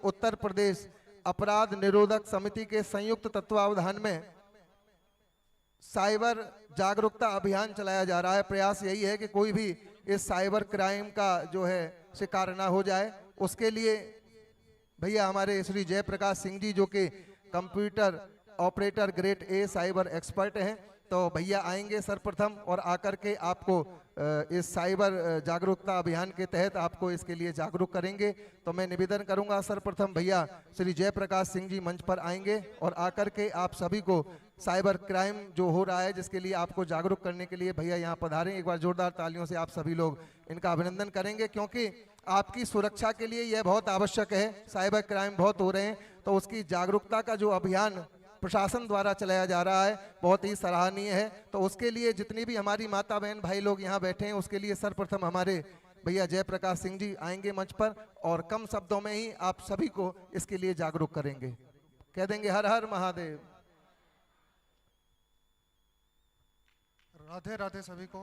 उत्तर प्रदेश अपराध निरोधक समिति के संयुक्त तत्वावधान में साइबर जागरूकता अभियान चलाया जा रहा है। प्रयास यही है कि कोई भी इस साइबर क्राइम का जो है शिकार ना हो जाए। उसके लिए भैया हमारे श्री जयप्रकाश सिंह जी जो कि computer operator grade A cyber expert हैं, तो भैया आएंगे सर्वप्रथम और आकर के आपको इस साइबर जागरूकता अभियान के तहत आपको इसके लिए जागरूक करेंगे। तो मैं निवेदन करूंगा सर्वप्रथम भैया श्री जयप्रकाश सिंह जी मंच पर आएंगे और आकर के आप सभी को साइबर क्राइम जो हो रहा है जिसके लिए आपको जागरूक करने के लिए भैया यहाँ पधारें। एक बार जोरदार तालियों से आप सभी लोग इनका अभिनंदन करेंगे, क्योंकि आपकी सुरक्षा के लिए यह बहुत आवश्यक है। साइबर क्राइम बहुत हो रहे हैं, तो उसकी जागरूकता का जो अभियान प्रशासन द्वारा चलाया जा रहा है बहुत ही सराहनीय है। तो उसके लिए जितनी भी हमारी माता बहन भाई लोग यहाँ बैठे हैं, उसके लिए सर्वप्रथम हमारे भैया जयप्रकाश सिंह जी आएंगे मंच पर और कम शब्दों में ही आप सभी को इसके लिए जागरूक करेंगे। कह देंगे हर हर महादेव। राधे राधे सभी को।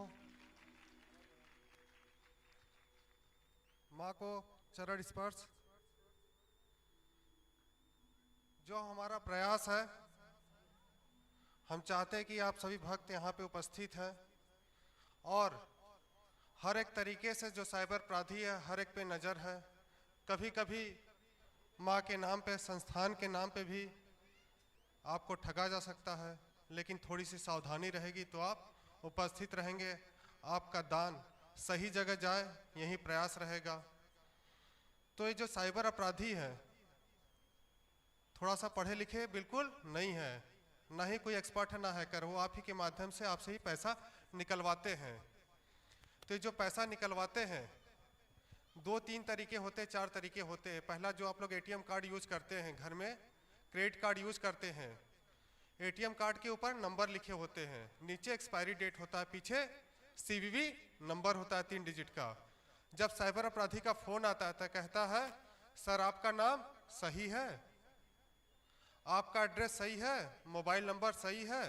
माँ को चरण स्पर्श। जो हमारा प्रयास है, हम चाहते हैं कि आप सभी भक्त यहाँ पे उपस्थित हैं और हर एक तरीके से जो साइबर अपराधी है हर एक पे नज़र है। कभी कभी माँ के नाम पे, संस्थान के नाम पे भी आपको ठगा जा सकता है, लेकिन थोड़ी सी सावधानी रहेगी तो आप उपस्थित रहेंगे, आपका दान सही जगह जाए, यही प्रयास रहेगा। तो ये जो साइबर अपराधी है थोड़ा सा पढ़े लिखे बिल्कुल नहीं है, ना ही कोई एक्सपर्ट है ना हैकर, वो आप ही के माध्यम से आपसे ही पैसा निकलवाते हैं। तो ये जो पैसा निकलवाते हैं 2-3 तरीके होते हैं, 4 तरीके होते हैं। पहला जो आप लोग एटीएम कार्ड यूज करते हैं घर में, क्रेडिट कार्ड यूज करते हैं, एटीएम कार्ड के ऊपर नंबर लिखे होते हैं, नीचे एक्सपायरी डेट होता है, पीछे सीवीवी नंबर होता है 3 डिजिट का। जब साइबर अपराधी का फोन आता है तो कहता है सर आपका नाम सही है, आपका एड्रेस सही है, मोबाइल नंबर सही है,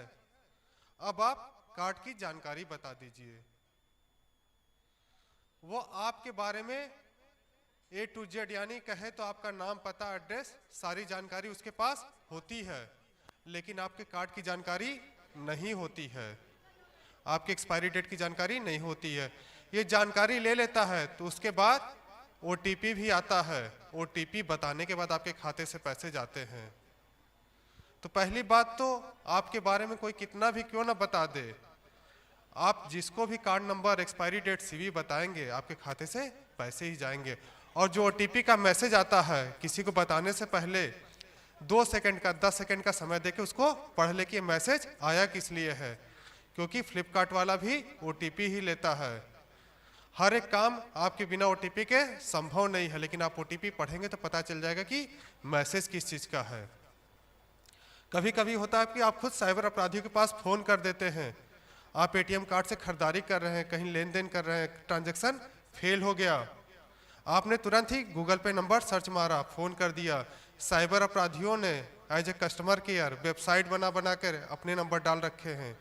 अब आप कार्ड की जानकारी बता दीजिए। वो आपके बारे में A to Z यानी कहे तो आपका नाम, पता, एड्रेस, सारी जानकारी उसके पास होती है, लेकिन आपके कार्ड की जानकारी नहीं होती है, आपके एक्सपायरी डेट की जानकारी नहीं होती है। ये जानकारी ले लेता है तो उसके बाद OTP भी आता है, OTP बताने के बाद आपके खाते से पैसे जाते हैं। तो पहली बात तो आपके बारे में कोई कितना भी क्यों ना बता दे, आप जिसको भी card number, expiry date, CV बताएंगे आपके खाते से पैसे ही जाएंगे। और जो OTP का मैसेज आता है किसी को बताने से पहले 2 सेकंड का, 10 सेकंड का समय देके उसको पढ़ ले कि मैसेज आया किस लिए है, क्योंकि फ्लिपकार्ट वाला भी OTP ही लेता है। हर एक काम आपके बिना OTP के संभव नहीं है, लेकिन आप OTP पढ़ेंगे तो पता चल जाएगा कि मैसेज किस चीज का है। कभी कभी होता है कि आप खुद साइबर अपराधियों के पास फोन कर देते हैं, आप एटीएम कार्ड से खरीदारी कर रहे हैं, कहीं लेन देन कर रहे हैं, ट्रांजैक्शन फेल हो गया, आपने तुरंत ही गूगल पे नंबर सर्च मारा, फोन कर दिया, साइबर अपराधियों ने as a customer care website बना कर अपने नंबर डाल रखे हैं।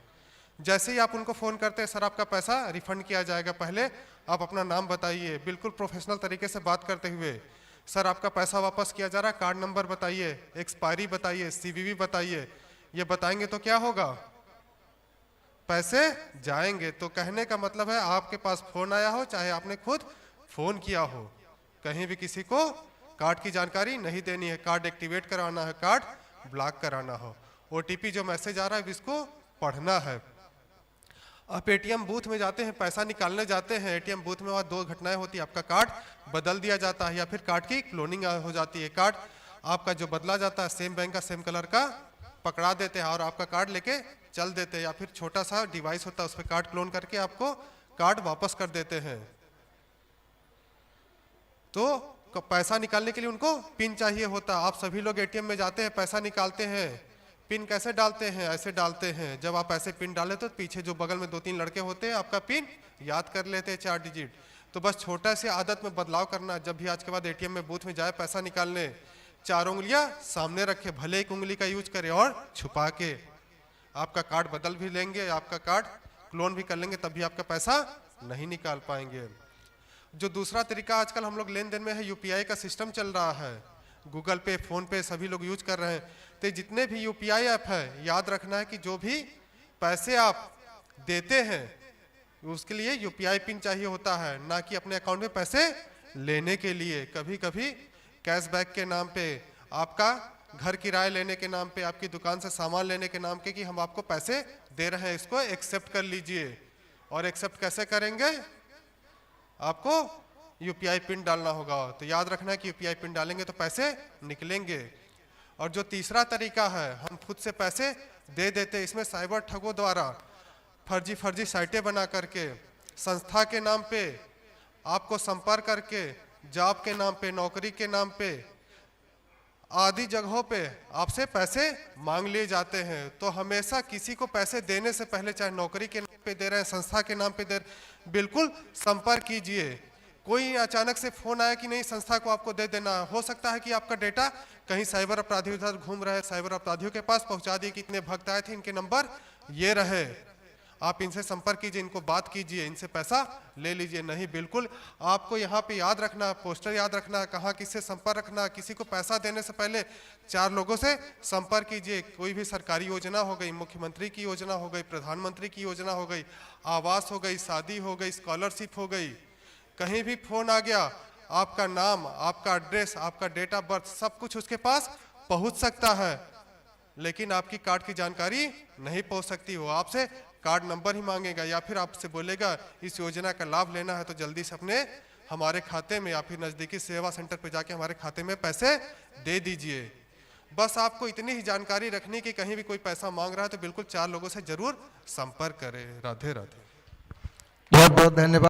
जैसे ही आप उनको फ़ोन करते हैं सर आपका पैसा रिफंड किया जाएगा, पहले आप अपना नाम बताइए, बिल्कुल प्रोफेशनल तरीके से बात करते हुए, सर आपका पैसा वापस किया जा रहा है, कार्ड नंबर बताइए, एक्सपायरी बताइए, सीवीवी बताइए। ये बताएंगे तो क्या होगा, पैसे जाएंगे। तो कहने का मतलब है आपके पास फ़ोन आया हो चाहे आपने खुद फ़ोन किया हो, कहीं भी किसी को कार्ड की जानकारी नहीं देनी है, कार्ड एक्टिवेट कराना है, कार्ड ब्लॉक कराना हो, OTP जो मैसेज आ रहा है इसको पढ़ना है। आप एटीएम बूथ में जाते हैं, पैसा निकालने जाते हैं, एटीएम बूथ में वहाँ 2 घटनाएं होती है, आपका कार्ड बदल दिया जाता है या फिर कार्ड की क्लोनिंग हो जाती है, कार्ड आपका जो बदला जाता है सेम बैंक का, सेम कलर का पकड़ा देते हैं और आपका कार्ड लेके चल देते हैं, या फिर छोटा सा डिवाइस होता है उस पर कार्ड क्लोन करके आपको कार्ड वापस कर देते हैं। तो पैसा निकालने के लिए उनको पिन चाहिए होता है। आप सभी लोग एटीएम में जाते हैं, पैसा निकालते हैं, पिन कैसे डालते हैं, ऐसे डालते हैं। जब आप ऐसे पिन डाले तो पीछे जो बगल में 2-3 लड़के होते हैं आपका पिन याद कर लेते हैं 4 डिजिट। तो बस छोटा सी आदत में बदलाव करना, जब भी आज के बाद एटीएम में बूथ में जाए पैसा निकालने, 4 उंगलियां सामने रखे, भले एक उंगली का यूज करें और छुपा के। आपका कार्ड बदल भी लेंगे, आपका कार्ड क्लोन भी कर लेंगे, तब भी आपका पैसा नहीं निकाल पाएंगे। जो दूसरा तरीका आजकल हम लोग लेन देन में है, यूपीआई का सिस्टम चल रहा है। गूगल पे, फोन पे सभी लोग यूज कर रहे हैं। तो जितने भी यूपीआई ऐप है, याद रखना है कि जो भी पैसे आप देते हैं उसके लिए यूपीआई पिन चाहिए होता है, ना कि अपने अकाउंट में पैसे लेने के लिए। कभी कभी कैशबैक के नाम पे, आपका घर किराए लेने के नाम पे, आपकी दुकान से सामान लेने के नाम पे कि हम आपको पैसे दे रहे हैं, इसको एक्सेप्ट कर लीजिए। और एक्सेप्ट कैसे करेंगे? आपको यूपीआई पिन डालना होगा। तो याद रखना है कि यूपीआई पिन डालेंगे तो पैसे निकलेंगे। और जो तीसरा तरीका है, हम खुद से पैसे दे देते, इसमें साइबर ठगों द्वारा फर्जी साइटें बना करके संस्था के नाम पे आपको संपर्क करके, जॉब के नाम पे, नौकरी के नाम पे आदि जगहों पे आपसे पैसे मांग लिए जाते हैं। तो हमेशा किसी को पैसे देने से पहले, चाहे नौकरी के नाम पे दे रहे हैं, संस्था के नाम पे दे रहे हैं, बिल्कुल संपर्क कीजिए। कोई अचानक से फोन आया कि नहीं संस्था को आपको दे देना, हो सकता है कि आपका डेटा कहीं साइबर अपराधी उधर घूम रहे, साइबर अपराधियों के पास पहुंचा दिए कि इतने भक्त आए थे, इनके नंबर ये रहे, आप इनसे संपर्क कीजिए, इनको बात कीजिए, इनसे पैसा ले लीजिए। नहीं, बिल्कुल आपको यहाँ पे याद रखना, पोस्टर याद रखना, कहाँ किससे संपर्क रखना। किसी को पैसा देने से पहले 4 लोगों से संपर्क कीजिए। कोई भी सरकारी योजना हो गई, मुख्यमंत्री की योजना हो गई, प्रधानमंत्री की योजना हो गई, आवास हो गई, शादी हो गई, स्कॉलरशिप हो गई, कहीं भी फोन आ गया, आपका नाम, आपका एड्रेस, आपका डेट ऑफ बर्थ, सब कुछ उसके पास पहुंच सकता है, लेकिन आपकी कार्ड की जानकारी नहीं पहुंच सकती। वो आपसे कार्ड नंबर ही मांगेगा, या फिर आपसे बोलेगा इस योजना का लाभ लेना है तो जल्दी से अपने हमारे खाते में या फिर नजदीकी सेवा सेंटर पर जाके हमारे खाते में पैसे दे दीजिए। बस आपको इतनी ही जानकारी रखनी कि कहीं भी कोई पैसा मांग रहा है तो बिल्कुल 4 लोगों से जरूर संपर्क करें। राधे राधे। बहुत बहुत धन्यवाद।